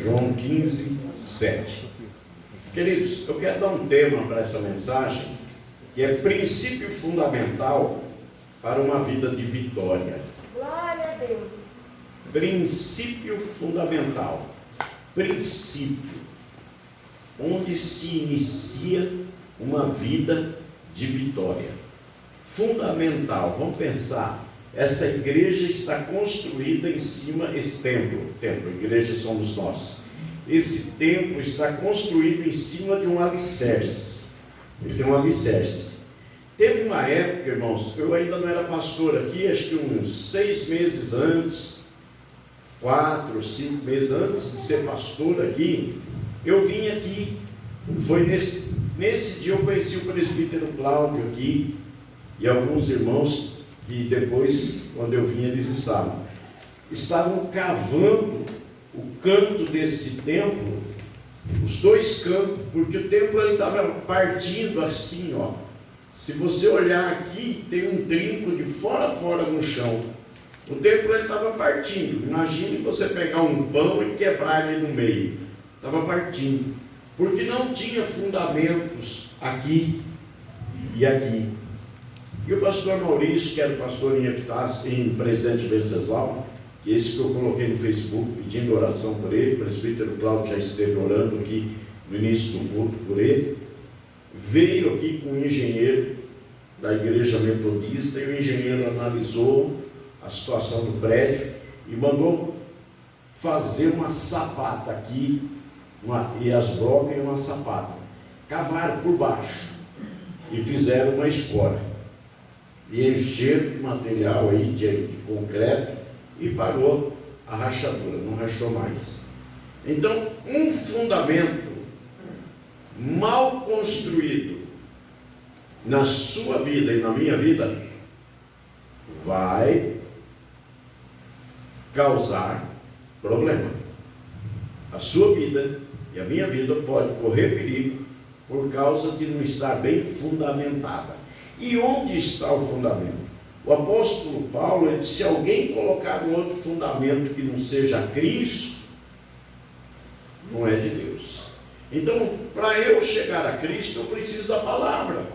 João 15, 7. Queridos, eu quero dar um tema para essa mensagem, que é princípio fundamental para uma vida de vitória. Glória a Deus. Princípio fundamental. Princípio. Onde se inicia uma vida de vitória. Fundamental. Vamos pensar. Essa igreja está construída em cima, esse templo, igreja somos nós. Esse templo está construído em cima de um alicerce. Ele tem um alicerce. Teve uma época, irmãos, eu ainda não era pastor aqui, acho que uns 6 meses antes, 4 ou 5 meses antes de ser pastor aqui, eu vim aqui. Foi nesse dia eu conheci o presbítero Cláudio aqui, e alguns irmãos que depois, quando eu vim, eles estavam cavando o canto desse templo, os dois cantos, porque o templo estava partindo assim, ó. Se você olhar aqui, tem um trinco de fora a fora no chão. O templo estava partindo. Imagine você pegar um pão e quebrar ele no meio. Estava partindo, porque não tinha fundamentos aqui e aqui. E o pastor Maurício, que era o pastor em Presidente Venceslau, que esse que eu coloquei no Facebook, pedindo oração por ele, o presbítero Cláudio já esteve orando aqui no início do culto por ele, veio aqui com um engenheiro da igreja metodista, e o engenheiro analisou a situação do prédio e mandou fazer uma sapata aqui, e as brocas e uma sapata. Cavaram por baixo e fizeram uma escora. E encheram de material aí, de concreto, e parou a rachadura, não rachou mais. Então, um fundamento mal construído na sua vida e na minha vida vai causar problema. A sua vida e a minha vida pode correr perigo por causa de não estar bem fundamentada. E onde está o fundamento? O apóstolo Paulo, ele disse: se alguém colocar um outro fundamento que não seja Cristo, não é de Deus. Então, para eu chegar a Cristo, eu preciso da palavra.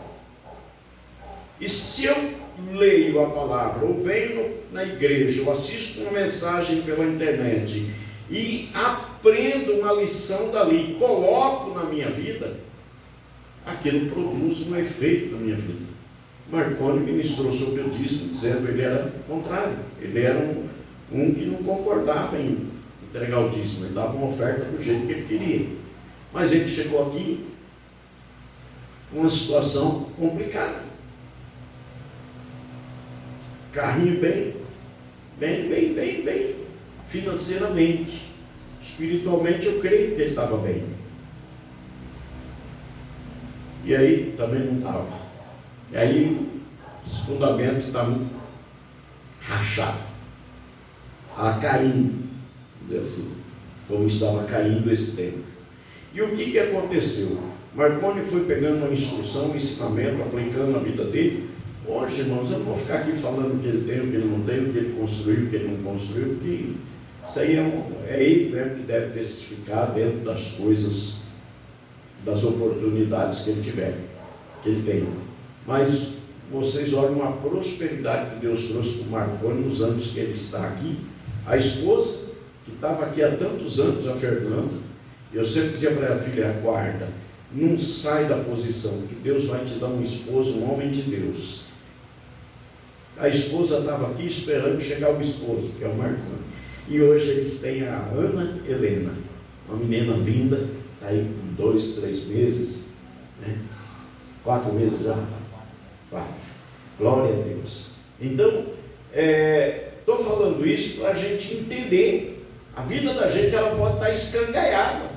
E se eu leio a palavra, ou venho na igreja, ou assisto uma mensagem pela internet, e aprendo uma lição dali, coloco na minha vida, aquilo produz um efeito na minha vida. Marconi ministrou sobre o dízimo, dizendo que ele era contrário. Ele era um que não concordava em entregar o dízimo. Ele dava uma oferta do jeito que ele queria. Mas ele chegou aqui com uma situação complicada. Carrinho bem. Financeiramente. Espiritualmente eu creio que ele estava bem. E aí também não estava. E aí os fundamentos estavam rachados, caindo, assim, como estava caindo esse tempo. E o que aconteceu? Marconi foi pegando uma instrução, um ensinamento, aplicando na vida dele. Hoje, irmãos, eu não vou ficar aqui falando o que ele tem, o que ele não tem, o que ele construiu, o que ele não construiu, porque isso aí é ele mesmo que deve testificar dentro das coisas, das oportunidades que ele tiver, que ele tem. Mas vocês olham a prosperidade que Deus trouxe para o Marconi nos anos que ele está aqui. A esposa, que estava aqui há tantos anos, a Fernanda, eu sempre dizia para ela: filha, aguarda, não sai da posição, que Deus vai te dar um esposo, um homem de Deus. A esposa estava aqui esperando chegar o esposo, que é o Marconi. E hoje eles têm a Ana Helena, uma menina linda, está aí com 2, 3 meses, né? 4 meses já. 4. Glória a Deus. Então, estou falando isso para a gente entender. A vida da gente ela pode estar escangalhada,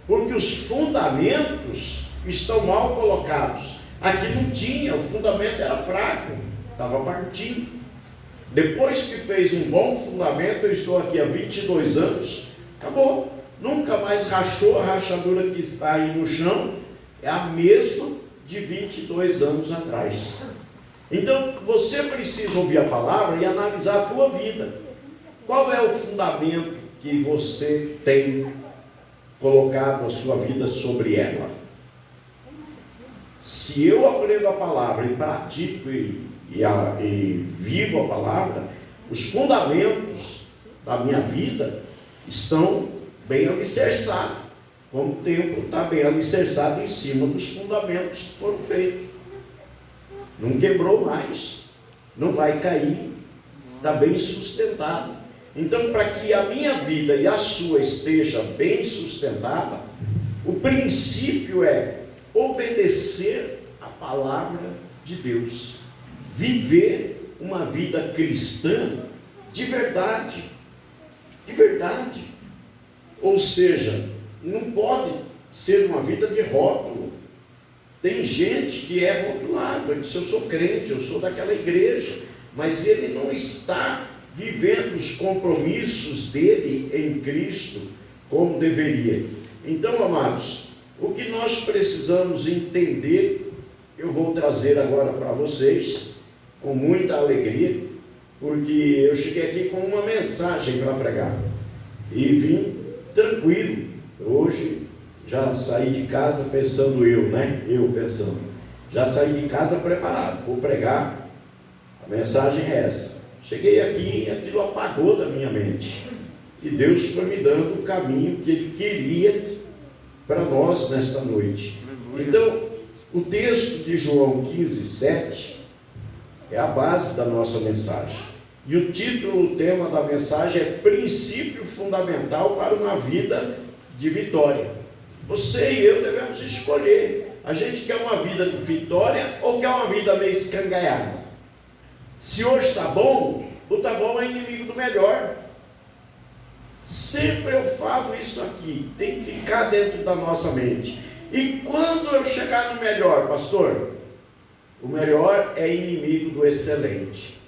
porque os fundamentos estão mal colocados. Aqui não tinha, o fundamento era fraco, estava partindo. Depois que fez um bom fundamento, eu estou aqui há 22 anos, acabou. Nunca mais rachou. A rachadura que está aí no chão é a mesma de 22 anos atrás. Então, você precisa ouvir a palavra e analisar a tua vida. Qual é o fundamento que você tem colocado a sua vida sobre ela. Se eu aprendo a palavra e pratico e vivo a palavra, os fundamentos da minha vida estão bem alicerçados, como o templo está bem alicerçado em cima dos fundamentos que foram feitos. Não quebrou mais, não vai cair, está bem sustentado. Então, para que a minha vida e a sua esteja bem sustentada, o princípio é obedecer a palavra de Deus, viver uma vida cristã de verdade, ou seja, não pode ser uma vida de rótulo. Tem gente que é rotulado, diz: eu sou crente, eu sou daquela igreja, mas ele não está vivendo os compromissos dele em Cristo como deveria. Então, amados, o que nós precisamos entender, eu vou trazer agora para vocês, com muita alegria, porque eu cheguei aqui com uma mensagem para pregar, e vim tranquilo. Hoje, já saí de casa pensando já saí de casa preparado, vou pregar, a mensagem é essa. Cheguei aqui e aquilo apagou da minha mente, e Deus foi me dando o caminho que Ele queria para nós nesta noite. Então, o texto de João 15:7 é a base da nossa mensagem, e o título, o tema da mensagem é princípio fundamental para uma vida de vitória. Você e eu devemos escolher. A gente quer uma vida de vitória ou quer uma vida meio escangalhada? Se hoje está bom, o está bom é inimigo do melhor. Sempre eu falo isso aqui, tem que ficar dentro da nossa mente. E quando eu chegar no melhor, pastor? O melhor é inimigo do excelente.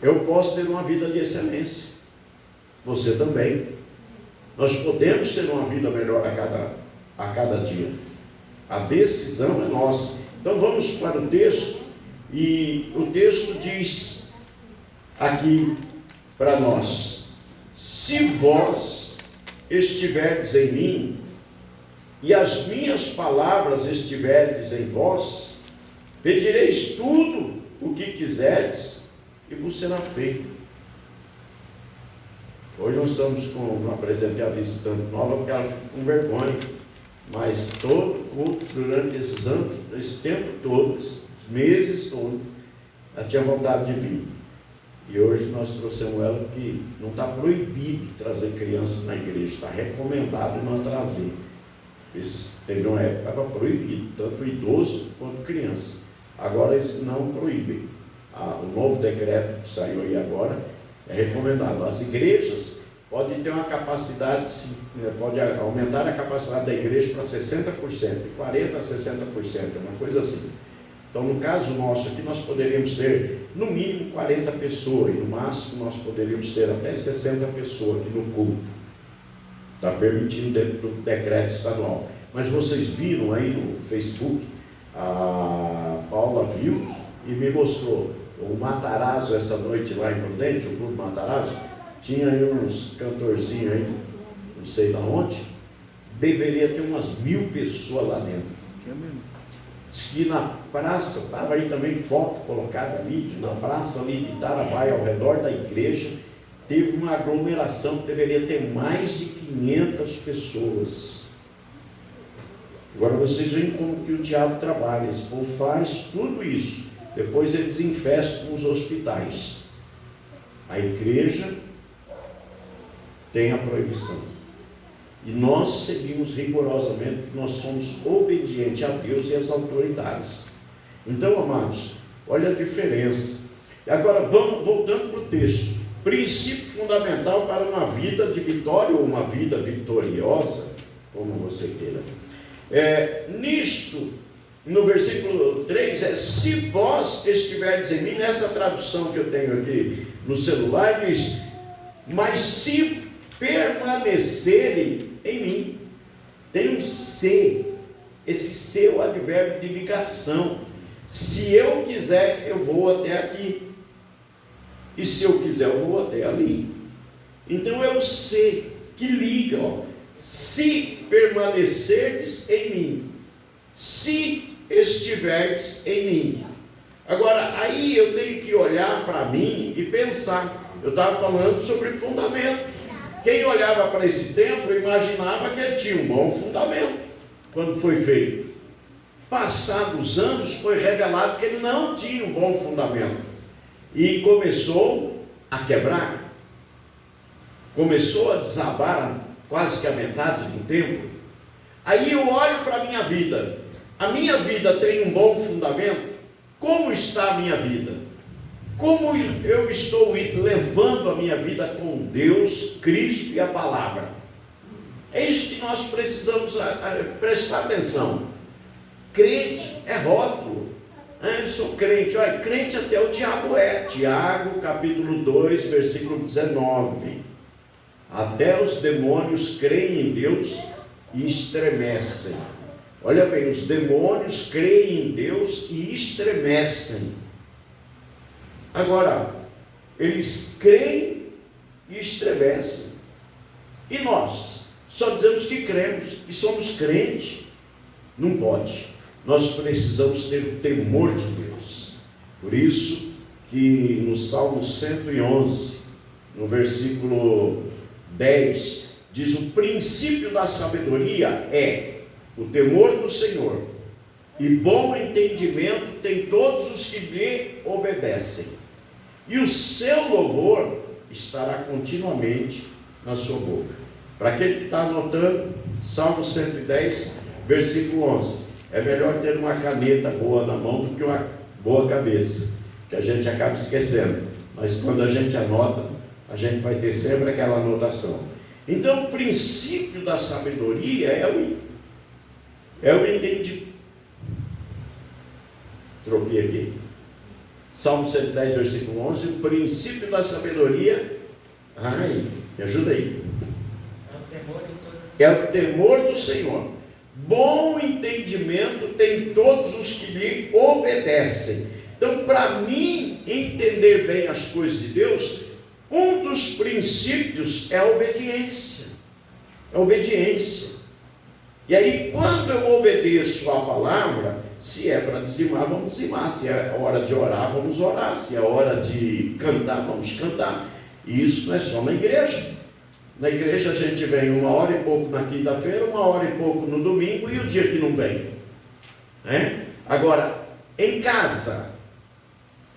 Eu posso ter uma vida de excelência, você também. Nós podemos ter uma vida melhor a cada dia. A decisão é nossa. Então vamos para o texto, e o texto diz aqui para nós: se vós estiverdes em mim, e as minhas palavras estiverdes em vós, pedireis tudo o que quiserdes, e vos será feito. Hoje nós estamos não apresentei a visitante nova, porque ela fica com vergonha, mas todo culto, durante esses anos, esse tempo todo, esses meses todos, ela tinha vontade de vir. E hoje nós trouxemos ela, que não está proibido trazer crianças na igreja, está recomendado não trazer. Teve uma época que estava proibido, tanto idoso quanto criança. Agora eles não proíbem. O novo decreto que saiu aí agora é recomendado. As igrejas podem ter uma capacidade, pode aumentar a capacidade da igreja para 60%, de 40% a 60%, uma coisa assim. Então, no caso nosso aqui, nós poderíamos ter no mínimo 40 pessoas, e no máximo nós poderíamos ter até 60 pessoas aqui no culto. Está permitindo dentro do decreto estadual. Mas vocês viram aí no Facebook, a Paula viu e me mostrou o Matarazzo essa noite lá em Prudente, o Clube Matarazzo, tinha aí uns cantorzinhos aí, não sei de onde, deveria ter umas 1000 pessoas lá dentro. Diz que na praça, estava aí também foto colocada, vídeo, na praça ali de Tarabai, ao redor da igreja, teve uma aglomeração que deveria ter mais de 500 pessoas. Agora vocês veem como que o diabo trabalha. Esse povo faz tudo isso, depois eles infestam os hospitais. A igreja tem a proibição, e nós seguimos rigorosamente, porque nós somos obedientes a Deus e às autoridades. Então, amados, olha a diferença. E agora vamos voltando para o texto. Princípio fundamental para uma vida de vitória, ou uma vida vitoriosa, como você queira. Nisto, no versículo 3, se vós estiverdes em mim. Nessa tradução que eu tenho aqui no celular, diz: mas se permanecerem em mim. Tem um se. Esse se é o advérbio de ligação. Se eu quiser, eu vou até aqui, e se eu quiser, eu vou até ali. Então é o se que liga, ó. se permanecerdes em mim, se estiverdes em mim. Agora, aí eu tenho que olhar para mim e pensar. Eu estava falando sobre fundamento. Quem olhava para esse templo imaginava que ele tinha um bom fundamento quando foi feito. Passados anos foi revelado que ele não tinha um bom fundamento e começou a quebrar, começou a desabar quase que a metade do templo. Aí eu olho para a minha vida tem um bom fundamento? Como está a minha vida? Como eu estou levando a minha vida com Deus, Cristo e a palavra? É isso que nós precisamos prestar atenção. Crente é rótulo. Eu sou crente. Olha, crente até o diabo é. Tiago capítulo 2, versículo 19. Até os demônios creem em Deus e estremecem. Olha bem, os demônios creem em Deus e estremecem. Agora, eles creem e estremecem. E nós só dizemos que cremos, que somos crentes. Não pode. Nós precisamos ter o temor de Deus. Por isso que no Salmo 111, no versículo 10, diz: o princípio da sabedoria é o temor do Senhor, e bom entendimento tem todos os que lhe obedecem, e o seu louvor estará continuamente na sua boca. Para aquele que está anotando, Salmo 110, versículo 11. É melhor ter uma caneta boa na mão do que uma boa cabeça, que a gente acaba esquecendo, mas quando a gente anota, a gente vai ter sempre aquela anotação. Então, o princípio da sabedoria é o entendimento. Troquei aqui. Salmo 110, versículo 11. O princípio da sabedoria. Me ajuda aí. É o temor do Senhor. Bom entendimento tem todos os que lhe obedecem. Então, para mim entender bem as coisas de Deus, um dos princípios é a obediência. É a obediência. E aí, quando eu obedeço a palavra, se é para dizimar, vamos dizimar. Se é hora de orar, vamos orar. Se é hora de cantar, vamos cantar. E isso não é só na igreja. Na igreja a gente vem 1h e pouco na quinta-feira, 1h e pouco no domingo, e o dia que não vem. Agora, em casa,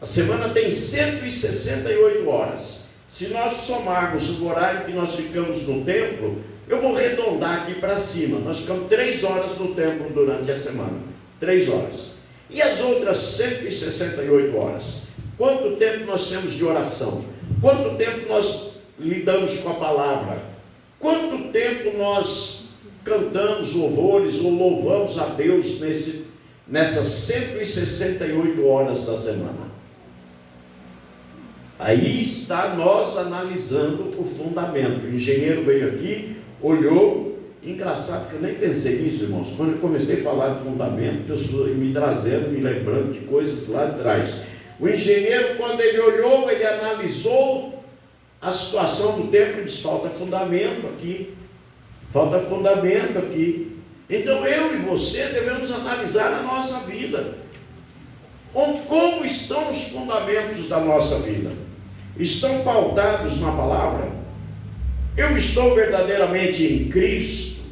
a semana tem 168 horas. Se nós somarmos o horário que nós ficamos no templo, eu vou arredondar aqui para cima. Nós ficamos 3 horas no templo durante a semana. 3 horas. E as outras 168 horas? Quanto tempo nós temos de oração? Quanto tempo nós lidamos com a palavra? Quanto tempo nós cantamos louvores ou louvamos a Deus nessas 168 horas da semana? Aí está nós analisando o fundamento. O engenheiro veio aqui, olhou. Engraçado que eu nem pensei nisso, irmãos. Quando eu comecei a falar de fundamento, pessoas me trazendo, me lembrando de coisas lá de trás. O engenheiro, quando ele olhou, ele analisou a situação do templo e disse: falta fundamento aqui. Falta fundamento aqui. Então eu e você devemos analisar a nossa vida. Como estão os fundamentos da nossa vida? Estão pautados na palavra? Eu estou verdadeiramente em Cristo?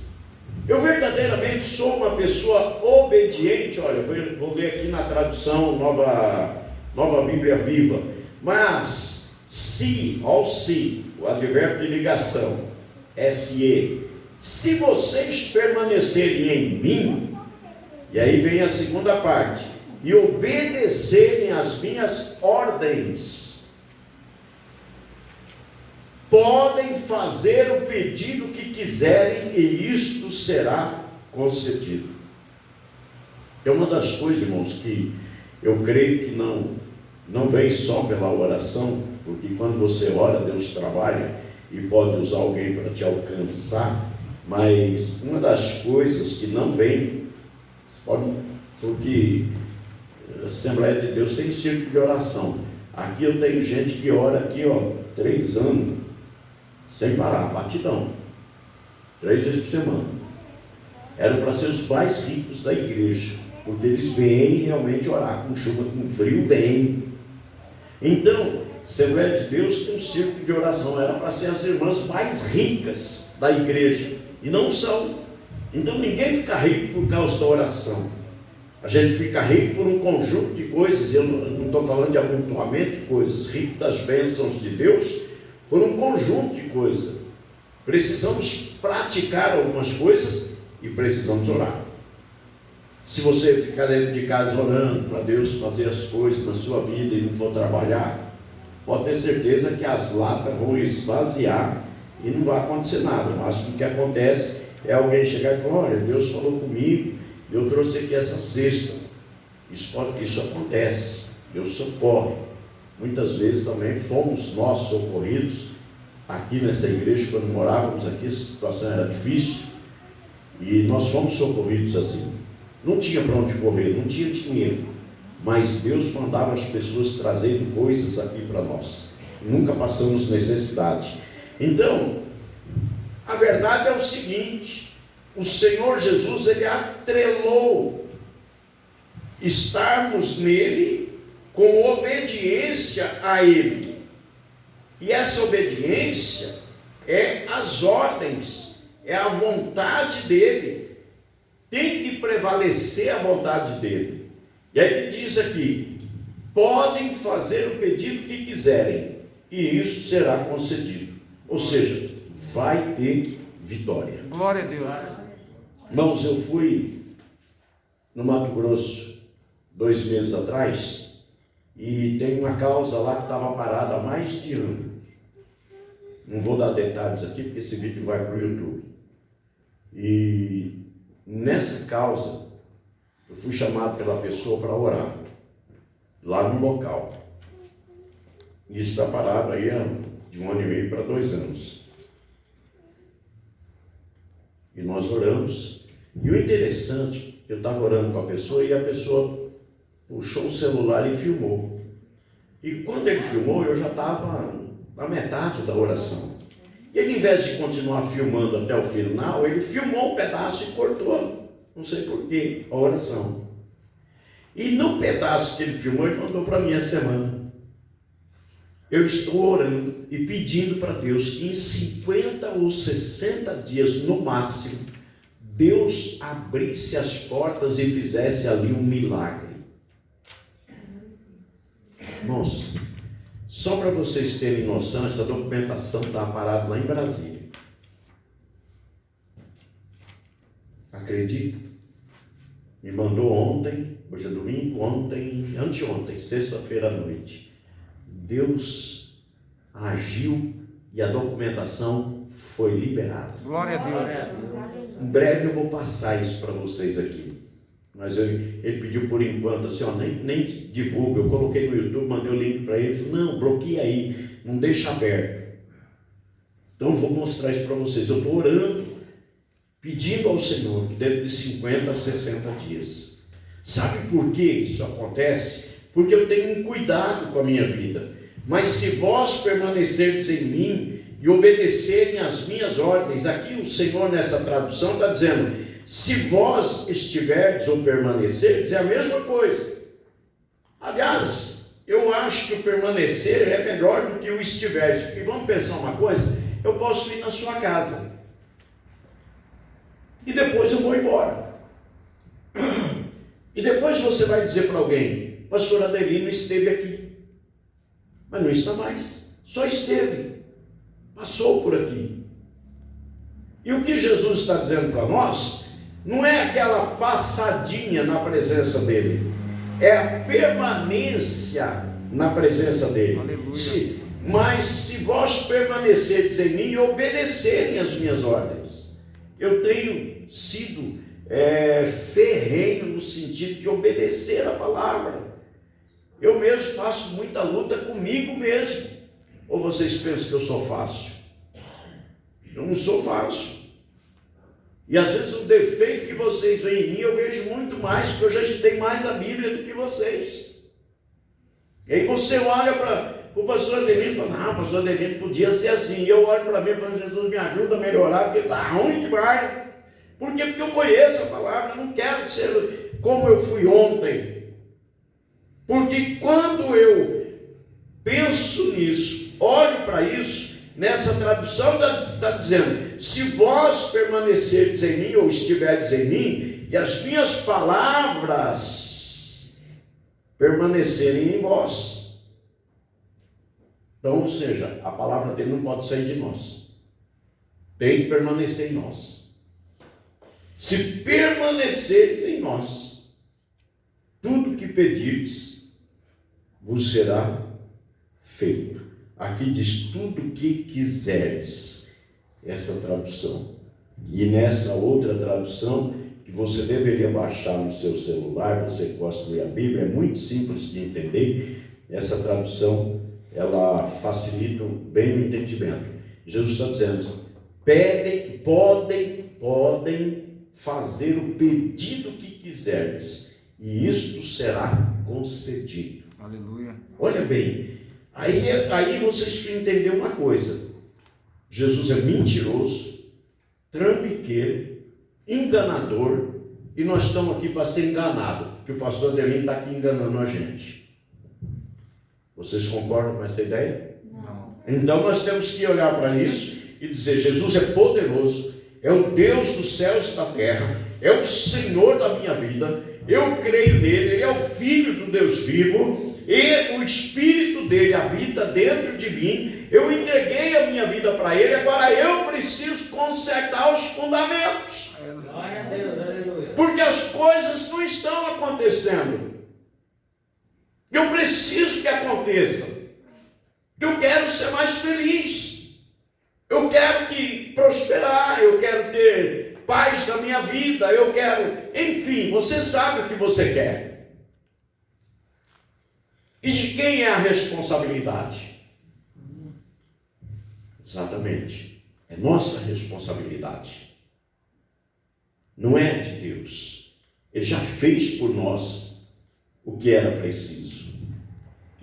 Eu verdadeiramente sou uma pessoa obediente? Olha, vou ler aqui na tradução Nova Bíblia Viva. Mas se, o advérbio de ligação, se vocês permanecerem em mim, e aí vem a segunda parte, e obedecerem às minhas ordens, podem fazer o pedido que quiserem e isto será concedido. É uma das coisas, irmãos, que eu creio que não vem só pela oração, porque quando você ora, Deus trabalha e pode usar alguém para te alcançar, mas uma das coisas que não vem, porque a Assembleia de Deus tem círculo de oração. Aqui eu tenho gente que ora aqui, 3 anos, sem parar, batidão. 3 vezes por semana. Eram para ser os mais ricos da igreja, porque eles vêm realmente orar, com chuva, com frio, vêm. Então, Assembleia de Deus tem um círculo de oração, era para ser as irmãs mais ricas da igreja, e não são. Então ninguém fica rico por causa da oração. A gente fica rico por um conjunto de coisas. Eu não estou falando de amontoamento de coisas, rico das bênçãos de Deus por um conjunto de coisas. Precisamos praticar algumas coisas e precisamos orar. Se você ficar dentro de casa orando para Deus fazer as coisas na sua vida e não for trabalhar, pode ter certeza que as latas vão esvaziar e não vai acontecer nada. O máximo que acontece é alguém chegar e falar: olha, Deus falou comigo, eu trouxe aqui essa cesta. Isso acontece, Deus socorre. Muitas vezes também fomos nós socorridos aqui nessa igreja. Quando morávamos aqui, a situação era difícil e nós fomos socorridos assim. Não tinha para onde correr, não tinha dinheiro, mas Deus mandava as pessoas trazendo coisas aqui para nós. Nunca passamos necessidade. Então, a verdade é o seguinte: o Senhor Jesus, Ele atrelou estarmos nele com obediência a Ele. E essa obediência é as ordens, é a vontade dEle. Tem que prevalecer a vontade dEle. E aí ele diz aqui: podem fazer o pedido que quiserem, e isso será concedido. Ou seja, vai ter vitória. Glória a Deus. Irmãos, eu fui no Mato Grosso 2 meses atrás, e tem uma causa lá que estava parada há mais de ano. Não vou dar detalhes aqui, porque esse vídeo vai para o YouTube. E nessa causa, eu fui chamado pela pessoa para orar, lá no local. Isso está parado aí há de 1 ano e meio para 2 anos. E nós oramos. E o interessante, eu estava orando com a pessoa e a pessoa puxou o celular e filmou. E quando ele filmou, eu já estava na metade da oração. E ele, em vez de continuar filmando até o final, ele filmou um pedaço e cortou, não sei porquê, a oração. E no pedaço que ele filmou, ele mandou para mim essa semana: eu estou orando e pedindo para Deus que em 50 ou 60 dias, no máximo, Deus abrisse as portas e fizesse ali um milagre. Irmãos, só para vocês terem noção, essa documentação está parada lá em Brasília. Acredita? Me mandou ontem, hoje é domingo, anteontem, sexta-feira à noite. Deus agiu e a documentação foi liberada. Glória a Deus. Em breve eu vou passar isso para vocês aqui. Mas ele pediu por enquanto assim, ó, nem divulga. Eu coloquei no YouTube, mandei o link para ele. Ele falou: não, bloqueia aí, não deixa aberto. Então eu vou mostrar isso para vocês. Eu estou orando, pedindo ao Senhor que dentro de 50 a 60 dias. Sabe por que isso acontece? Porque eu tenho um cuidado com a minha vida. Mas se vós permanecerdes em mim e obedecerem às minhas ordens, aqui o Senhor nessa tradução está dizendo: se vós estiverdes ou permanecerdes, é a mesma coisa. Aliás, eu acho que o permanecer é melhor do que o estiverdes, porque vamos pensar uma coisa: eu posso ir na sua casa e depois eu vou embora. E depois você vai dizer para alguém: pastor Adelino esteve aqui, mas não está mais, só esteve, passou por aqui. E o que Jesus está dizendo para nós não é aquela passadinha na presença dele, é a permanência na presença dele. Mas se vós permanecerdes em mim e obedecerem as minhas ordens, eu tenho sido ferrenho no sentido de obedecer a palavra. Eu mesmo passo muita luta comigo mesmo. Ou vocês pensam que eu sou fácil? Eu não sou fácil. E às vezes o defeito que vocês veem em mim, eu vejo muito mais, porque eu já estudei mais a Bíblia do que vocês. E aí você olha o pastor Adelino fala, não, o pastor Adelino podia ser assim. E eu olho para mim e falo, Jesus, me ajuda a melhorar, porque está ruim demais. Por quê? Porque eu conheço a palavra, eu não quero ser como eu fui ontem. Porque quando eu penso nisso, olho para isso, nessa tradução está dizendo, se vós permanecerdes em mim, ou estiverdes em mim, e as minhas palavras permanecerem em vós. Então, ou seja, a palavra dele não pode sair de nós. Tem que permanecer em nós. Se permanecerdes em nós, tudo que pedirdes vos será feito. Aqui diz tudo que quiseres. Essa tradução. E nessa outra tradução, que você deveria baixar no seu celular, você que gosta de ler a Bíblia, é muito simples de entender. Essa tradução, ela facilita bem o entendimento. Jesus está dizendo, podem fazer o pedido que quiseres, e isto será concedido. Aleluia. Olha bem, aí vocês precisam entender uma coisa. Jesus é mentiroso, trambiqueiro, enganador, e nós estamos aqui para ser enganados, porque o pastor Adelino está aqui enganando a gente. Vocês concordam com essa ideia? Não. Então nós temos que olhar para isso e dizer, Jesus é poderoso, é o Deus dos céus e da terra, é o Senhor da minha vida, eu creio nele, ele é o Filho do Deus vivo, e o Espírito dele habita dentro de mim, eu entreguei a minha vida para ele, agora eu preciso consertar os fundamentos. Glória a Deus, aleluia. Porque as coisas não estão acontecendo. Eu preciso que aconteça. Eu quero ser mais feliz. Eu quero prosperar, eu quero ter paz na minha vida, eu quero, enfim, você sabe o que você quer. E de quem é a responsabilidade? Exatamente, é nossa responsabilidade. Não é de Deus. Ele já fez por nós o que era preciso.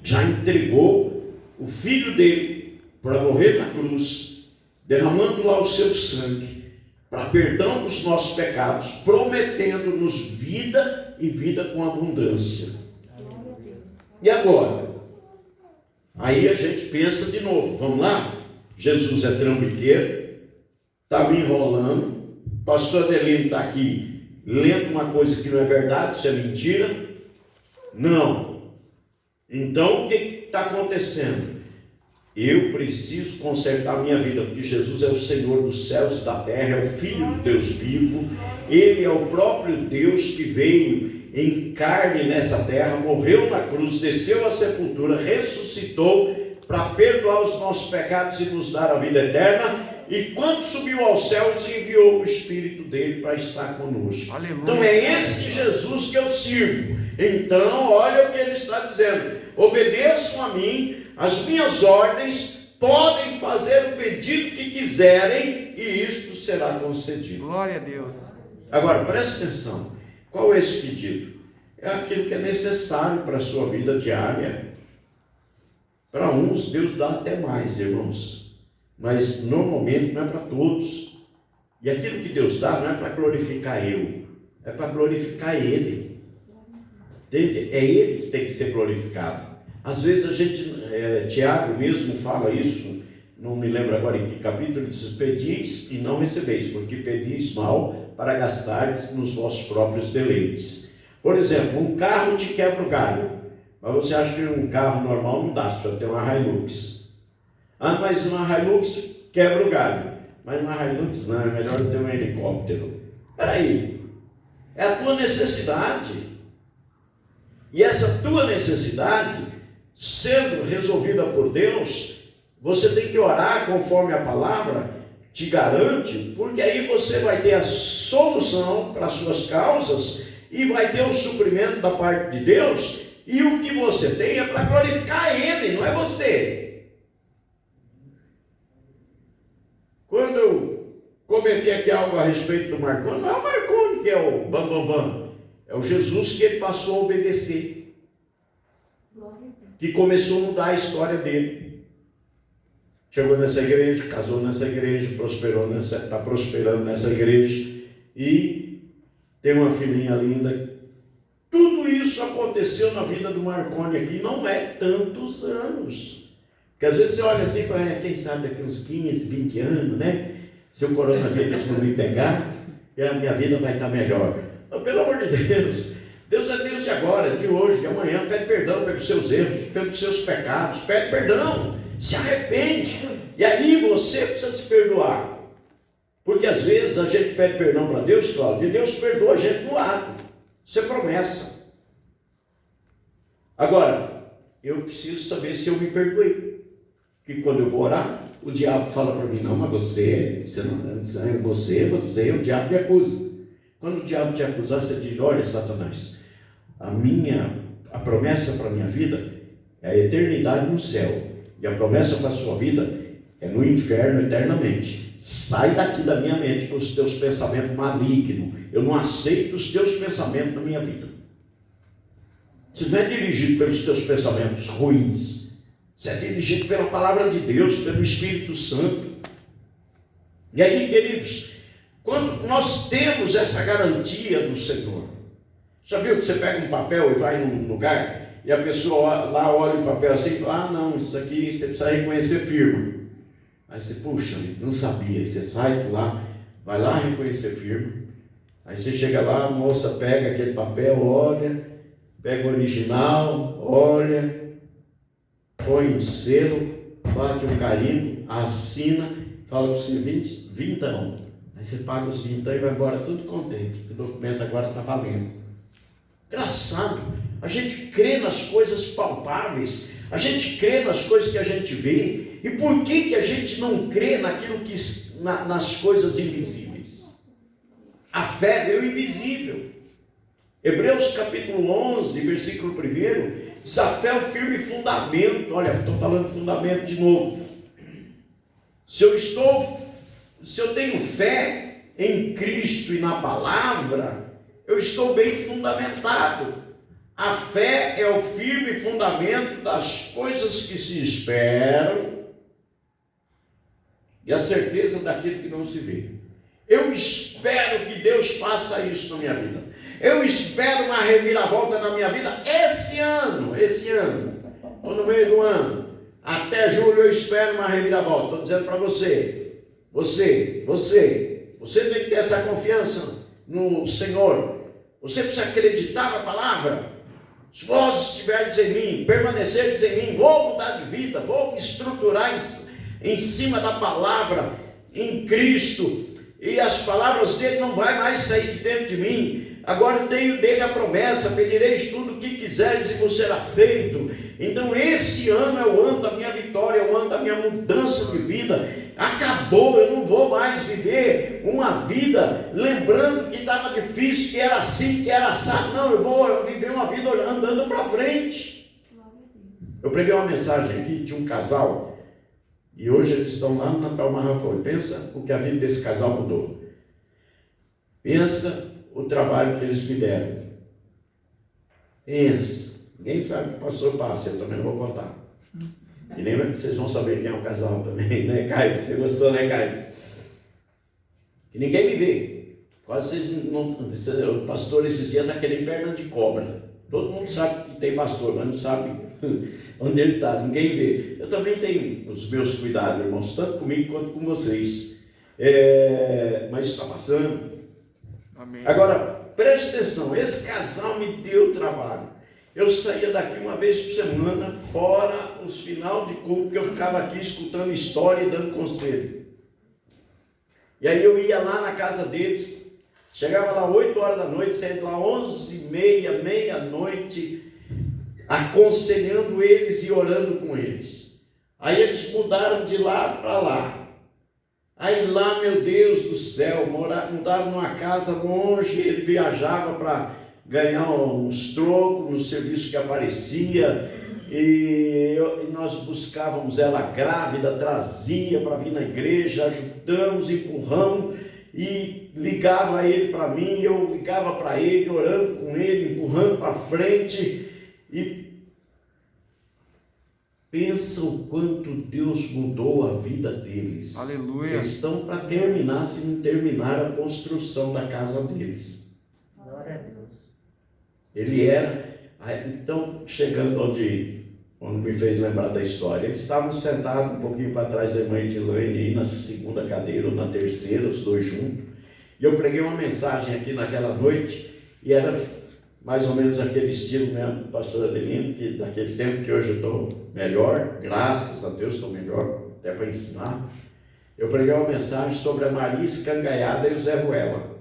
Já entregou o Filho dele para morrer na cruz, derramando lá o seu sangue, para perdão dos nossos pecados, prometendo-nos vida e vida com abundância. E agora? Aí a gente pensa de novo, vamos lá? Jesus é trambiqueiro, está me enrolando, pastor Adelino está aqui lendo uma coisa que não é verdade, isso é mentira. Não. Então o que está acontecendo? Eu preciso consertar a minha vida, porque Jesus é o Senhor dos céus e da terra, é o Filho do Deus vivo, ele é o próprio Deus que veio em carne nessa terra, morreu na cruz, desceu à sepultura, ressuscitou para perdoar os nossos pecados e nos dar a vida eterna, e quando subiu aos céus, enviou o Espírito dele para estar conosco. Aleluia. Então é esse Jesus que eu sirvo. Então olha o que ele está dizendo, obedeçam a mim, as minhas ordens, podem fazer o pedido que quiserem, e isto será concedido. Glória a Deus. Agora, preste atenção, qual é esse pedido? É aquilo que é necessário para a sua vida diária. Para uns, Deus dá até mais, irmãos, mas normalmente não é para todos. E aquilo que Deus dá não é para glorificar eu, é para glorificar Ele. Entende? É Ele que tem que ser glorificado. Às vezes a gente, Tiago mesmo fala isso, não me lembro agora em que capítulo, ele diz, pedis e não recebeis, porque pedis mal para gastardes nos vossos próprios deleites. Por exemplo, um carro te quebra o galho, mas você acha que um carro normal não dá, você precisa ter uma Hilux. Ah, mas uma Hilux quebra o galho, mas uma Hilux não, é melhor ter um helicóptero. Espera aí, é a tua necessidade, e essa tua necessidade sendo resolvida por Deus, você tem que orar conforme a palavra te garante, porque aí você vai ter a solução para as suas causas e vai ter o suprimento da parte de Deus, e o que você tem é para glorificar Ele, não é você. Quando eu comentei aqui algo a respeito do Marconi, não é o Marconi que é o bambambam, é o Jesus que ele passou a obedecer. que começou a mudar a história dele. Chegou nessa igreja, casou nessa igreja, está prosperando nessa igreja e tem uma filhinha linda. Tudo isso aconteceu na vida do Marconi aqui, não é tantos anos. Porque às vezes você olha assim, quem sabe daqui uns 15, 20 anos, né? Se o coronavírus não me pegar, a minha vida vai estar melhor. Mas, pelo amor de Deus, Deus é Deus de agora, de hoje, de amanhã. Pede perdão pelos seus erros, pelos seus pecados. Pede perdão, se arrepende. E aí você precisa se perdoar. Porque às vezes a gente pede perdão para Deus, Cláudio, e Deus perdoa a gente no ato. Isso é promessa. Agora, eu preciso saber se eu me perdoei. E quando eu vou orar, o diabo fala para mim, não, mas você o diabo me acusa. Quando o diabo te acusar, você diz, olha, Satanás, a promessa para a minha vida é a eternidade no céu. E a promessa para a sua vida é no inferno eternamente. Sai daqui da minha mente com os teus pensamentos malignos. Eu não aceito os teus pensamentos na minha vida. Você não é dirigido pelos teus pensamentos ruins. Você é dirigido pela palavra de Deus, pelo Espírito Santo. E aí, queridos, quando nós temos essa garantia do Senhor, já viu que você pega um papel e vai num lugar e a pessoa lá olha o papel assim e fala, não, isso aqui você precisa reconhecer firma. Aí você, puxa, não sabia. Aí você sai de lá, vai lá reconhecer firma. Aí você chega lá, a moça pega aquele papel, olha, pega o original, olha, põe um selo, bate um carimbo, assina, fala para você 20 anos. Aí você paga os 20 e vai embora tudo contente, que o documento agora está valendo. Engraçado, a gente crê nas coisas palpáveis, a gente crê nas coisas que a gente vê. E por que a gente não crê naquilo que, nas coisas invisíveis? A fé veio invisível. Hebreus capítulo 11, versículo 1, diz, a fé é o firme fundamento. Olha, estou falando fundamento de novo. Se eu tenho fé em Cristo e na palavra, eu estou bem fundamentado. A fé é o firme fundamento das coisas que se esperam e a certeza daquilo que não se vê. Eu espero que Deus faça isso na minha vida. Eu espero uma reviravolta na minha vida esse ano, ou no meio do ano. Até julho eu espero uma reviravolta. Estou dizendo para você tem que ter essa confiança no Senhor. Você precisa acreditar na palavra. Se vós estiverdes em mim, permanecerdes em mim, vou mudar de vida, vou me estruturar em cima da palavra, em Cristo, e as palavras dele não vai mais sair de dentro de mim. Agora eu tenho dele a promessa, pedireis tudo o que quiseres e vos será feito. Então esse ano é o ano da minha vitória, é o ano da minha mudança de vida. Acabou, eu não vou mais viver uma vida lembrando que estava difícil, que era assim, que era assado. Não, eu vou viver uma vida andando para frente. Eu preguei uma mensagem aqui, tinha um casal, e hoje eles estão lá no Natal Marrafone. Pensa o que a vida desse casal mudou. Pensa o trabalho que eles me deram. Pensa. Ninguém sabe o que passou, passa, eu também não vou contar. E lembra que vocês vão saber quem é o casal também, né, Caio? Você gostou, né, Caio? Que ninguém me vê. Quase vocês não... O pastor esses dias está querendo perna de cobra. Todo mundo sabe que tem pastor, mas não sabe onde ele está, ninguém vê. Eu também tenho os meus cuidados, irmãos, tanto comigo quanto com vocês. Mas está passando. Amém. Agora, preste atenção, esse casal me deu trabalho. Eu saía daqui uma vez por semana, fora os final de culto, que eu ficava aqui escutando história e dando conselho. E aí eu ia lá na casa deles, chegava lá 8 horas da noite, saía de lá 11h30, meia-noite, aconselhando eles e orando com eles. Aí eles mudaram de lá para lá. Aí lá, meu Deus do céu, mudaram numa casa longe, ele viajava para ganhar uns trocos no serviço que aparecia, e nós buscávamos ela grávida, trazia para vir na igreja, ajudamos, empurramos, e ligava ele para mim, eu ligava para ele, orando com ele, empurrando para frente, e Pensa o quanto Deus mudou a vida deles. Aleluia. Eles estão para terminar, se não terminar a construção da casa deles. Glória a Deus. Ele era, então, chegando onde me fez lembrar da história, eles estavam sentados um pouquinho para trás da irmã Edilane, aí na segunda cadeira ou na terceira, os dois juntos, e eu preguei uma mensagem aqui naquela noite, e era mais ou menos aquele estilo mesmo do pastor Adelino, que daquele tempo, que hoje eu estou melhor, graças a Deus estou melhor, até para ensinar. Eu preguei uma mensagem sobre a Maria Escangaiada e o Zé Ruela.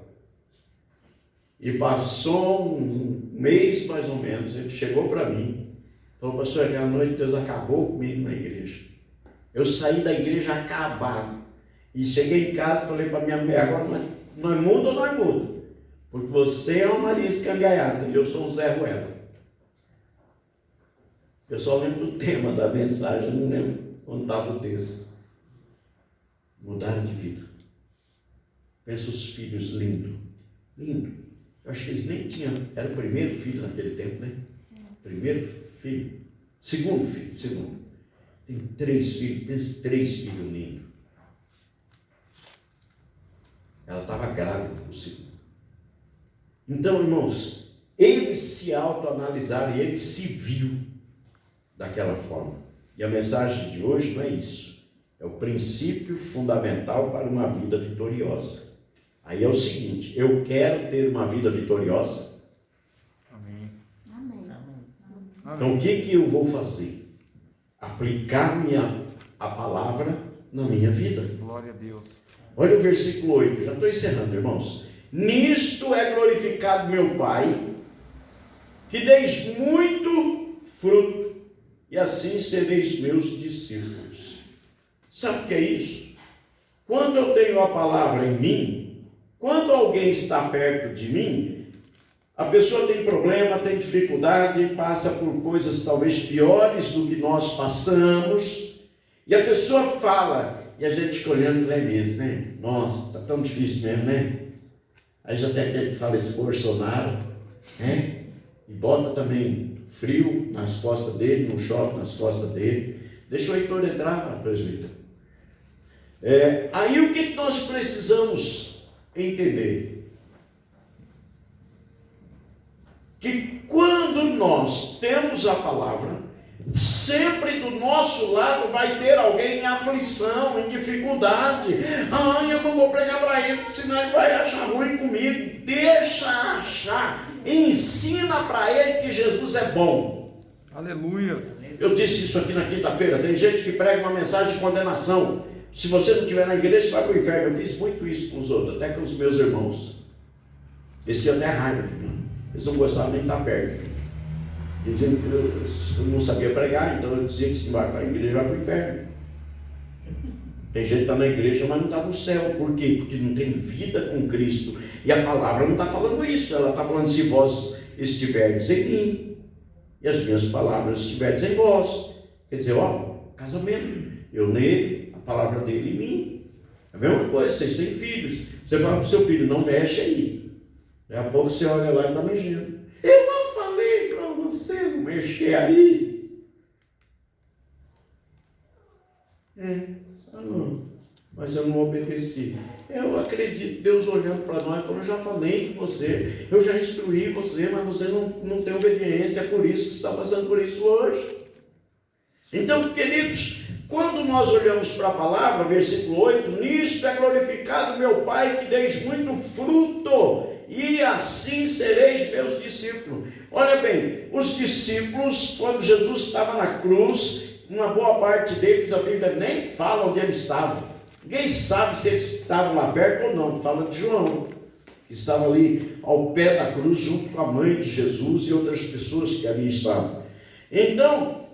E passou um mês mais ou menos, ele chegou para mim, falou: pastor, aquela noite Deus acabou comigo na igreja. Eu saí da igreja acabado, e cheguei em casa e falei para minha mulher: agora nós muda ou nós muda? Porque você é uma Maria Escangaiada e eu sou um Zé Ruela. Eu só lembro do tema da mensagem, não lembro onde estava o texto. Mudaram de vida. Pensa os filhos lindos. Lindo. Eu acho que eles nem tinham. Era o primeiro filho naquele tempo, né? Primeiro filho. Segundo filho. Segundo. Tem 3 filhos. Pensa, 3 filhos lindos. Ela estava grávida do segundo. Então, irmãos, eles se autoanalisaram e ele se viu daquela forma. E a mensagem de hoje não é isso. É o princípio fundamental para uma vida vitoriosa. Aí é o seguinte: eu quero ter uma vida vitoriosa. Amém. Amém. Então o que eu vou fazer? Aplicar a palavra na minha vida. Glória a Deus. Olha o versículo 8, já estou encerrando, irmãos. Nisto é glorificado meu Pai, que deis muito fruto, e assim sereis meus discípulos. Sabe o que é isso? Quando eu tenho a palavra em mim, quando alguém está perto de mim, a pessoa tem problema, tem dificuldade, passa por coisas talvez piores do que nós passamos, e a pessoa fala, e a gente fica olhando, é mesmo, né? Nossa, está tão difícil mesmo, né? Aí já tem aquele que fala esse Bolsonaro, né? E bota também frio nas costas dele, um choque nas costas dele. Deixa o Heitor entrar, presbítero. Aí o que nós precisamos entender? Que quando nós temos a palavra, sempre do nosso lado vai ter alguém em aflição, em dificuldade. Eu não vou pregar para ele, senão ele vai achar ruim comigo. Deixa achar, ensina para ele que Jesus é bom. Aleluia. Eu disse isso aqui na quinta-feira. Tem gente que prega uma mensagem de condenação. Se você não estiver na igreja, você vai para o inferno. Eu fiz muito isso com os outros, até com os meus irmãos. Eles tinham até raiva de mim. Eles não gostavam nem de estar perto. Eu não sabia pregar, então eu dizia que se vai para a igreja, vai para o inferno. Tem gente que está na igreja, mas não está no céu. Por quê? Porque não tem vida com Cristo. E a palavra não está falando isso. Ela está falando: se vós estiverdes em mim, e as minhas palavras estiverdes em vós. Quer dizer, casamento. Eu nele, a palavra dele em mim. É a mesma coisa, vocês têm filhos. Você fala para o seu filho: não mexe aí. Daqui a pouco você olha lá e está mexendo. Eu não falei para você não mexer aí. Mas eu não obedeci. Eu acredito, Deus olhando para nós e falando: eu já falei com você, eu já instruí você, mas você não tem obediência, é por isso que você está passando por isso hoje. Então, queridos, quando nós olhamos para a palavra, versículo 8, nisto é glorificado meu Pai, que deis muito fruto, e assim sereis meus discípulos. Olha bem, os discípulos, quando Jesus estava na cruz, uma boa parte deles, a Bíblia nem fala onde eles estavam. Ninguém sabe se eles estavam lá perto ou não. Fala de João, que estava ali ao pé da cruz, junto com a mãe de Jesus e outras pessoas que ali estavam. Então,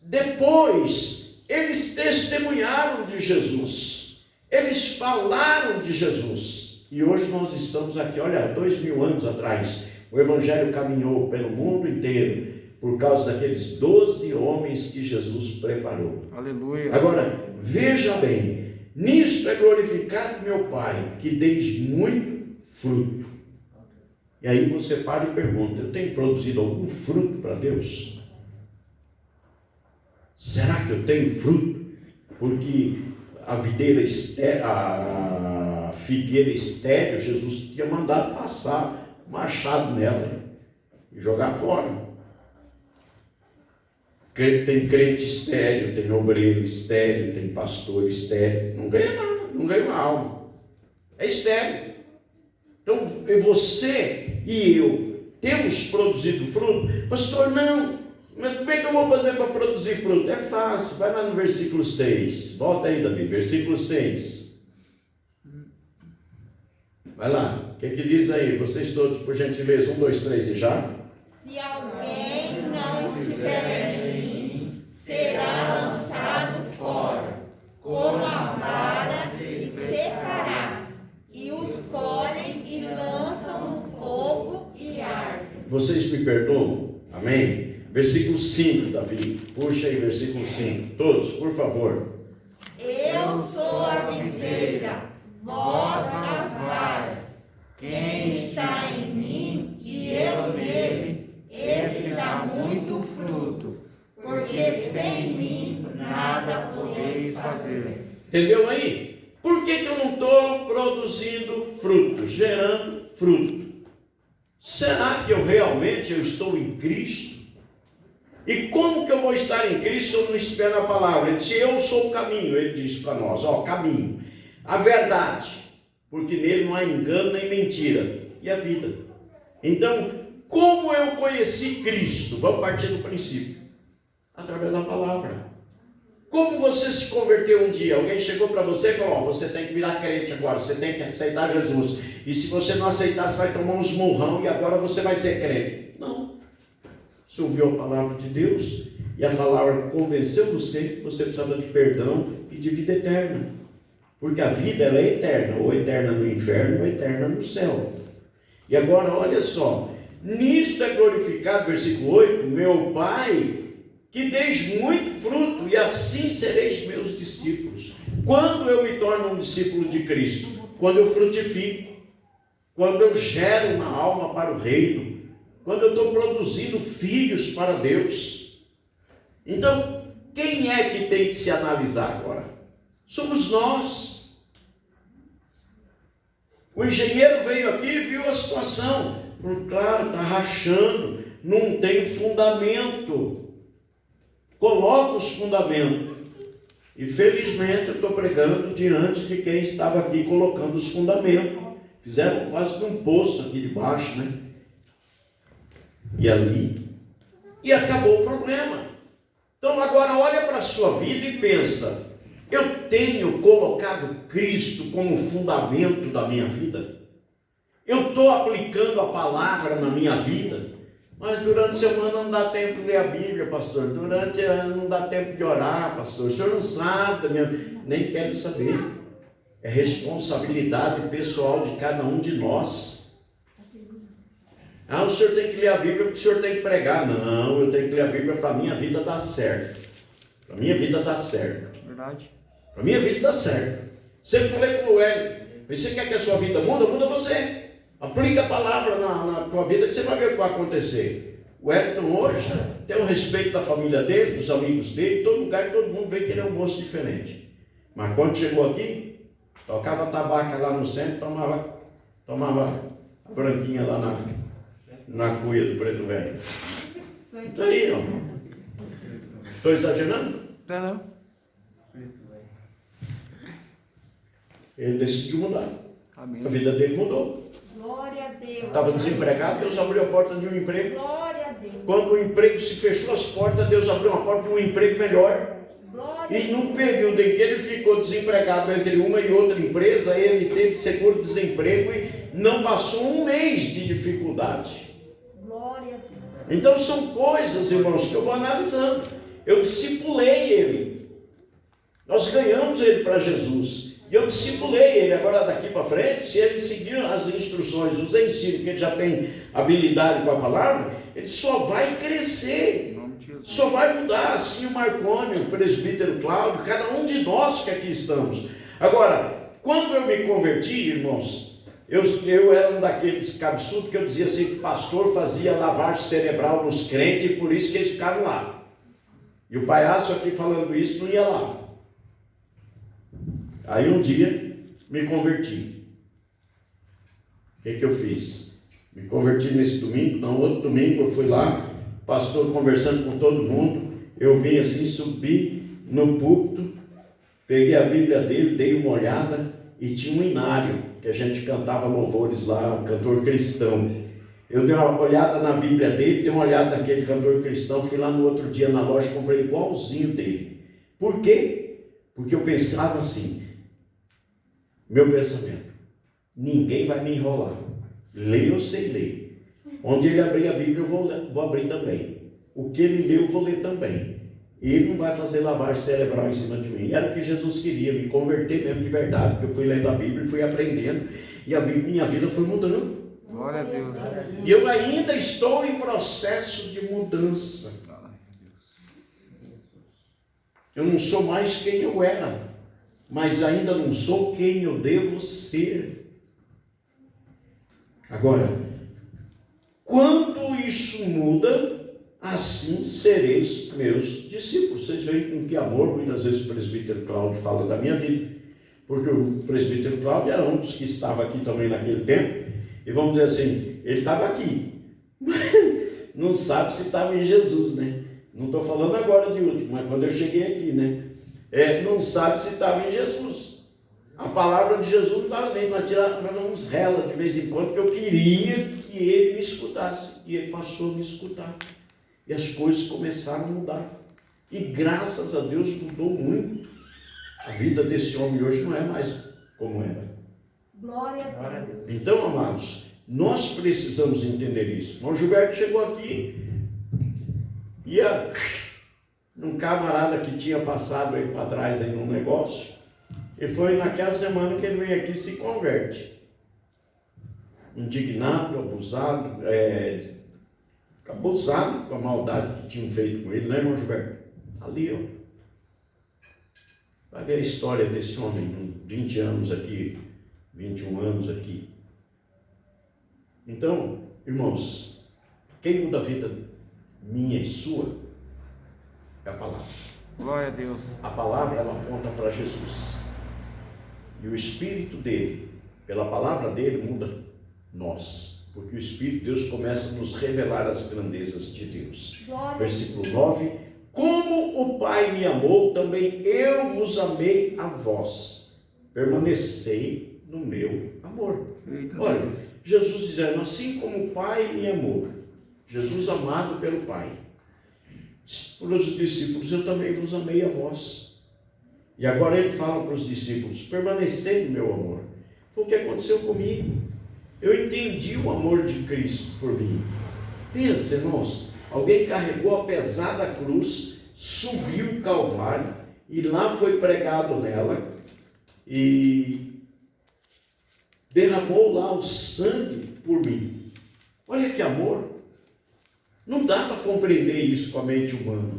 depois, eles testemunharam de Jesus. Eles falaram de Jesus. E hoje nós estamos aqui, olha, 2000 anos atrás, o Evangelho caminhou pelo mundo inteiro, por causa daqueles 12 homens que Jesus preparou. Aleluia. Agora, veja bem, nisto é glorificado meu Pai, que deis muito fruto. E aí você para e pergunta: eu tenho produzido algum fruto para Deus? Será que eu tenho fruto? Porque a figueira estéril, Jesus tinha mandado passar machado nela e jogar fora. Tem crente estéril, tem obreiro estéril, tem pastor estéril. Não ganha nada, não ganha uma alma. É estéril. Então, você e eu temos produzido fruto? Pastor, não. Mas como é que eu vou fazer para produzir fruto? É fácil. Vai lá no versículo 6. Volta aí, Davi. Versículo 6. Vai lá. O que diz aí? Vocês todos, por gentileza. 1, 2, 3 e já. Se alguém não estiver em mim, será lançado fora, como a vara, e secará. E os colhem e lançam no fogo e ardem. Vocês me perdoam? Amém? Versículo 5, Davi. Puxa aí, versículo 5. Todos, por favor. Eu sou a videira, vós as varas. Quem está em mim e eu nele, esse dá muito fruto, porque sem mim nada podeis fazer. Entendeu aí? Por que eu não estou produzindo fruto, gerando fruto? Será que eu realmente estou em Cristo? E como que eu vou estar em Cristo se eu não estiver na palavra? Ele disse, eu sou o caminho, ele diz para nós, caminho, a verdade, porque nele não há engano nem mentira, e a vida. Então, como eu conheci Cristo? Vamos partir do princípio, através da palavra. Como você se converteu um dia? Alguém chegou para você e falou, você tem que virar crente agora, você tem que aceitar Jesus, e se você não aceitar, você vai tomar uns murrão, e agora você vai ser crente. Não. Você ouviu a palavra de Deus, e a palavra convenceu você que você precisava de perdão e de vida eterna. Porque a vida ela é eterna, ou eterna no inferno, ou eterna no céu. E agora, olha só, nisto é glorificado, versículo 8, meu Pai, que deis muito fruto, e assim sereis meus discípulos. Quando eu me torno um discípulo de Cristo? Quando eu frutifico, quando eu gero uma alma para o reino, quando eu estou produzindo filhos para Deus. Então, quem é que tem que se analisar agora? Somos nós. O engenheiro veio aqui e viu a situação. Claro, está rachando, não tem fundamento. Coloca os fundamentos. E felizmente eu estou pregando diante de quem estava aqui colocando os fundamentos. Fizeram quase que um poço aqui debaixo, né? E ali, e acabou o problema. Então agora olha para a sua vida e pensa, eu tenho colocado Cristo como fundamento da minha vida? Eu estou aplicando a palavra na minha vida? Mas durante a semana não dá tempo de ler a Bíblia, pastor. Durante não dá tempo de orar, pastor. O senhor não sabe, nem quero saber. É responsabilidade pessoal de cada um de nós. O senhor tem que ler a Bíblia porque o senhor tem que pregar. Não, eu tenho que ler a Bíblia para a minha vida dar certo. Para a minha vida dar certo. Verdade. Para a minha vida dar certo. Sempre falei com o Hélio, você quer que a sua vida muda? Muda você. Aplica a palavra na tua vida que você vai ver o que vai acontecer. O Hélio hoje tem o respeito da família dele, dos amigos dele, todo lugar, todo mundo vê que ele é um moço diferente. Mas quando chegou aqui, tocava tabaca lá no centro, tomava a branquinha lá na cuia do preto velho. Então aí, ó. Estou exagerando? Não. Ele decidiu mudar. Amém. A vida dele mudou. Glória a Deus. Estava desempregado, Deus abriu a porta de um emprego. Glória a Deus. Quando o emprego se fechou as portas, Deus abriu uma porta de um emprego melhor. Glória E num período em que ele ficou desempregado entre uma e outra empresa, ele teve seguro-desemprego e não passou um mês de dificuldade. Glória a Deus. Então são coisas, irmãos, que eu vou analisando. Eu discipulei ele. Nós ganhamos ele para Jesus. E eu discipulei ele. Agora daqui para frente, se ele seguir as instruções, os ensinos, que ele já tem habilidade com a palavra, ele só vai crescer. Só vai mudar, assim o Marconi, o presbítero Cláudio, cada um de nós que aqui estamos. Agora, quando eu me converti, irmãos, eu era um daqueles cabeçudos que eu dizia assim, que o pastor fazia lavagem cerebral nos crentes e por isso que eles ficaram lá. E o palhaço aqui falando isso não ia lá. Aí um dia me converti. O que eu fiz? Me converti nesse domingo. No outro domingo eu fui lá, pastor conversando com todo mundo. Eu vim assim, subi no púlpito, peguei a Bíblia dele, dei uma olhada e tinha um inário que a gente cantava louvores lá, um cantor cristão. Eu dei uma olhada na Bíblia dele, dei uma olhada naquele cantor cristão, fui lá no outro dia na loja e comprei igualzinho dele. Por quê? Porque eu pensava assim, meu pensamento, ninguém vai me enrolar. Ler eu sei ler. Onde ele abrir a Bíblia eu vou abrir também. O que ele leu eu vou ler também. E ele não vai fazer lavagem cerebral em cima de mim. Era o que Jesus queria, me converter mesmo de verdade. Porque eu fui lendo a Bíblia e fui aprendendo. E minha vida foi mudando. Glória a Deus. E eu ainda estou em processo de mudança. Eu não sou mais quem eu era, mas ainda não sou quem eu devo ser. Agora, quando isso muda, assim sereis meus discípulos. Vocês veem com que amor muitas vezes o presbítero Cláudio fala da minha vida. Porque o presbítero Cláudio era um dos que estava aqui também naquele tempo. E vamos dizer assim, ele estava aqui. Não sabe se estava em Jesus, né? Não estou falando agora de último, mas quando eu cheguei aqui, né? Não sabe se estava em Jesus. A palavra de Jesus não estava nem, nós tirávamos uns rela de vez em quando, porque eu queria que ele me escutasse. E ele passou a me escutar. E as coisas começaram a mudar. E graças a Deus mudou muito. A vida desse homem hoje não é mais como era. Glória a Deus. Então, amados, nós precisamos entender isso. O irmão Gilberto chegou aqui, ia num camarada que tinha passado aí para trás aí num negócio, e foi naquela semana que ele vem aqui e se converte. Indignado, abusado com a maldade que tinham feito com ele, né, irmão Gilberto? Ali, ó. Vai ver a história desse homem, 20 anos aqui, 21 anos aqui. Então, irmãos, quem muda a vida minha e sua é a palavra. Glória a Deus. A palavra, ela aponta para Jesus. E o Espírito dele, pela palavra dele, muda nós. Porque o Espírito de Deus começa a nos revelar as grandezas de Deus. Versículo 9. Como o Pai me amou, também eu vos amei a vós. Permanecei no meu amor. Olha, Jesus dizendo, assim como o Pai me amou, Jesus amado pelo Pai, para os discípulos, eu também vos amei a vós. E agora ele fala para os discípulos, permanecei no meu amor. Foi o que aconteceu comigo. Eu entendi o amor de Cristo por mim. Pensa, irmãos, alguém carregou a pesada cruz, subiu o Calvário, e lá foi pregado nela, e derramou lá o sangue por mim. Olha que amor. Não dá para compreender isso com a mente humana.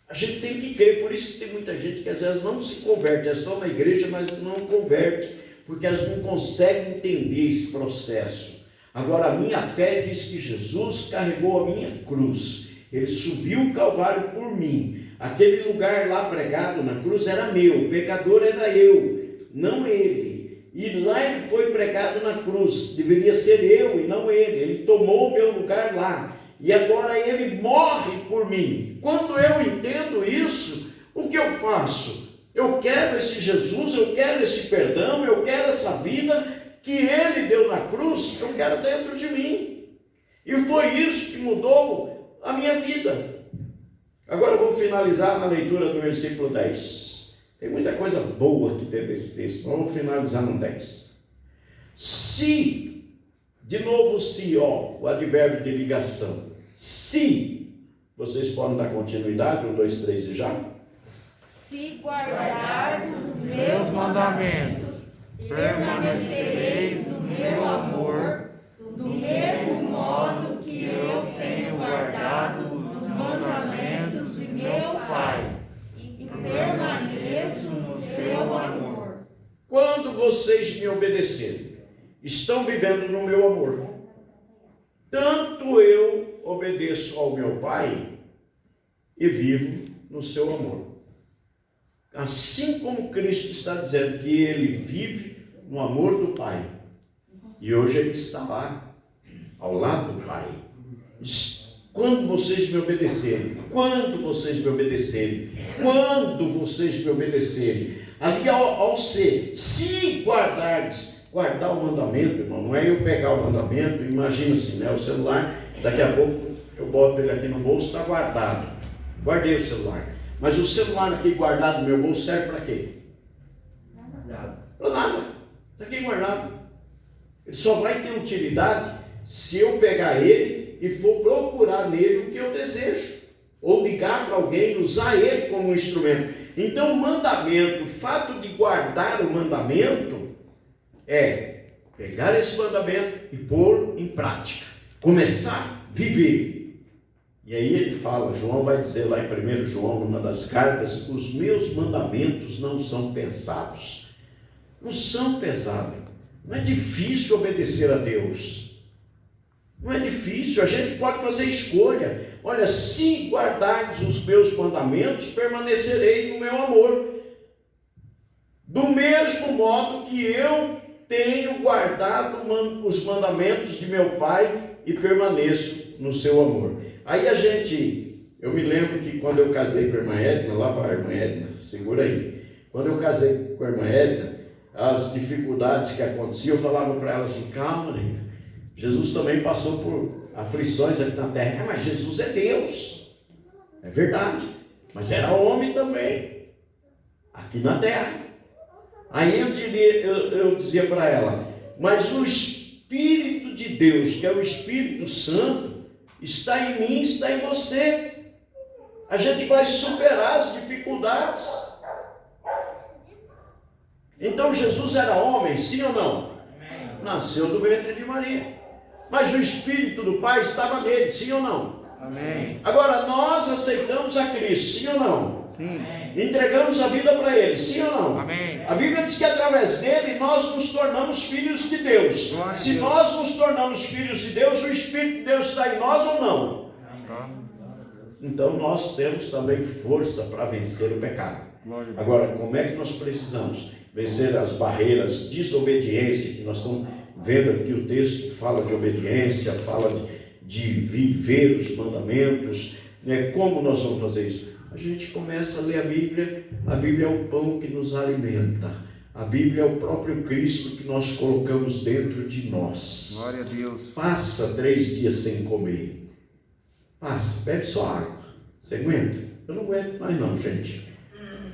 A gente tem que crer, por isso que tem muita gente que às vezes não se converte, elas estão na igreja, mas não converte, porque elas não conseguem entender esse processo. Agora, a minha fé diz que Jesus carregou a minha cruz, ele subiu o Calvário por mim. Aquele lugar lá pregado na cruz era meu, o pecador era eu, não ele. E lá ele foi pregado na cruz, deveria ser eu e não ele tomou o meu lugar lá. E agora ele morre por mim. Quando eu entendo isso, o que eu faço? Eu quero esse Jesus, eu quero esse perdão, eu quero essa vida que ele deu na cruz, eu quero dentro de mim. E foi isso que mudou a minha vida. Agora eu vou finalizar na leitura do versículo 10. Tem muita coisa boa aqui dentro desse texto, mas vamos finalizar no 10. Se, de novo se, o advérbio de ligação. Se, vocês podem dar continuidade, 1, 2, 3 e já? Se guardardes os Meus mandamentos, permanecereis no meu amor, do mesmo modo que eu tenho guardado os mandamentos de meu Pai, e permaneço no seu amor. Quando vocês me obedecerem, estão vivendo no meu amor. Tanto eu obedeço ao meu Pai, e vivo no seu amor. Assim como Cristo está dizendo que ele vive no amor do Pai, e hoje ele está lá, ao lado do Pai. Quando vocês me obedecerem, quando vocês me obedecerem, quando vocês me obedecerem, ali ao ser, se guardardes, guardar o mandamento, irmão, não é eu pegar o mandamento, imagina assim, né, o celular, daqui a pouco eu boto ele aqui no bolso, está guardado, guardei o celular, mas o celular aqui guardado no meu bolso serve para quê? Para nada, está aqui guardado, ele só vai ter utilidade se eu pegar ele e for procurar nele o que eu desejo, ou ligar para alguém, usar ele como um instrumento. Então o mandamento, o fato de guardar o mandamento, é pegar esse mandamento e pôr em prática, começar a viver. E aí ele fala, João vai dizer lá em 1 João, numa das cartas, os meus mandamentos não são pesados. Não são pesados. Não é difícil obedecer a Deus. Não é difícil, a gente pode fazer escolha. Olha, se guardardes os meus mandamentos, permanecerei no meu amor. Do mesmo modo que eu tenho guardado os mandamentos de meu Pai e permaneço no seu amor. Aí eu me lembro que quando eu casei com a irmã Edna, lá vai a irmã Edna, segura aí. Quando eu casei com a irmã Edna, as dificuldades que aconteciam, eu falava para ela assim, calma, nega. Jesus também passou por aflições aqui na terra. Mas Jesus é Deus. É verdade. Mas era homem também. Aqui na terra. Aí eu dizia para ela, mas o Espírito de Deus, que é o Espírito Santo, está em mim, está em você. A gente vai superar as dificuldades. Então Jesus era homem, sim ou não? Nasceu do ventre de Maria. Mas o Espírito do Pai estava nele, sim ou não? Amém. Agora, nós aceitamos a Cristo, sim ou não? Sim. Entregamos a vida para Ele, sim ou não? Amém. A Bíblia diz que através dele nós nos tornamos filhos de Deus. Glória a Se Deus. nós nos tornamos filhos de Deus, o Espírito de Deus está em nós ou não? Então nós temos também força para vencer o pecado. Agora, como é que nós precisamos vencer as barreiras de desobediência, que nós estamos vendo aqui o texto, fala de obediência, fala de viver os mandamentos, né? Como nós vamos fazer isso? A gente começa a ler a Bíblia é o pão que nos alimenta, a Bíblia é o próprio Cristo que nós colocamos dentro de nós. Glória a Deus. Passa 3 dias sem comer, passa, bebe só água, você aguenta? Eu não aguento mais não, gente.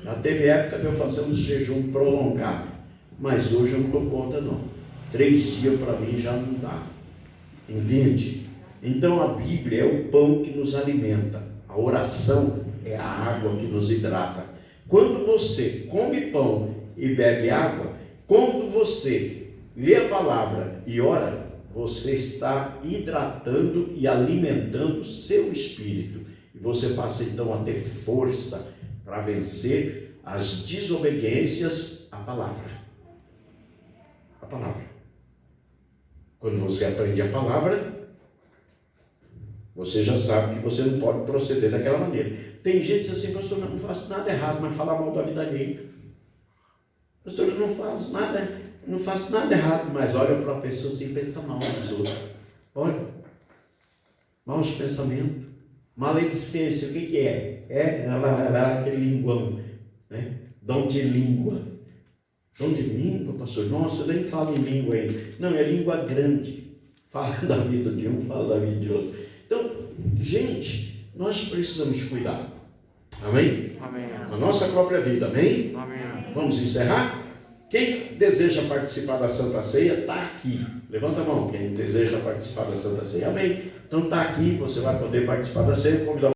Já teve época de eu fazer um jejum prolongado, mas hoje eu não dou conta não. 3 dias para mim já não dá, entende? Então a Bíblia é o pão que nos alimenta, a oração é a água que nos hidrata. Quando você come pão e bebe água, quando você lê a palavra e ora, você está hidratando e alimentando o seu espírito, e você passa então a ter força para vencer as desobediências à palavra. A palavra. Quando você aprende a palavra, você já sabe que você não pode proceder daquela maneira. Tem gente assim, pastor, eu não faço nada errado, mas falar mal da vida alheia. Pastor, eu não faço nada errado, mas olha para a pessoa assim e pensa mal dos outros. Olha, maus pensamentos, maledicência, o que é? É aquele linguão, né? Dom de língua. Dom de língua, pastor? Nossa, eu nem falo em língua ainda. Não, é língua grande. Fala da vida de um, fala da vida de outro. Então, gente, nós precisamos cuidar. Amém? Amém. A nossa própria vida, amém? Amém. Vamos encerrar? Quem deseja participar da Santa Ceia, está aqui. Levanta a mão, quem deseja participar da Santa Ceia, amém? Então está aqui, você vai poder participar da ceia, convidar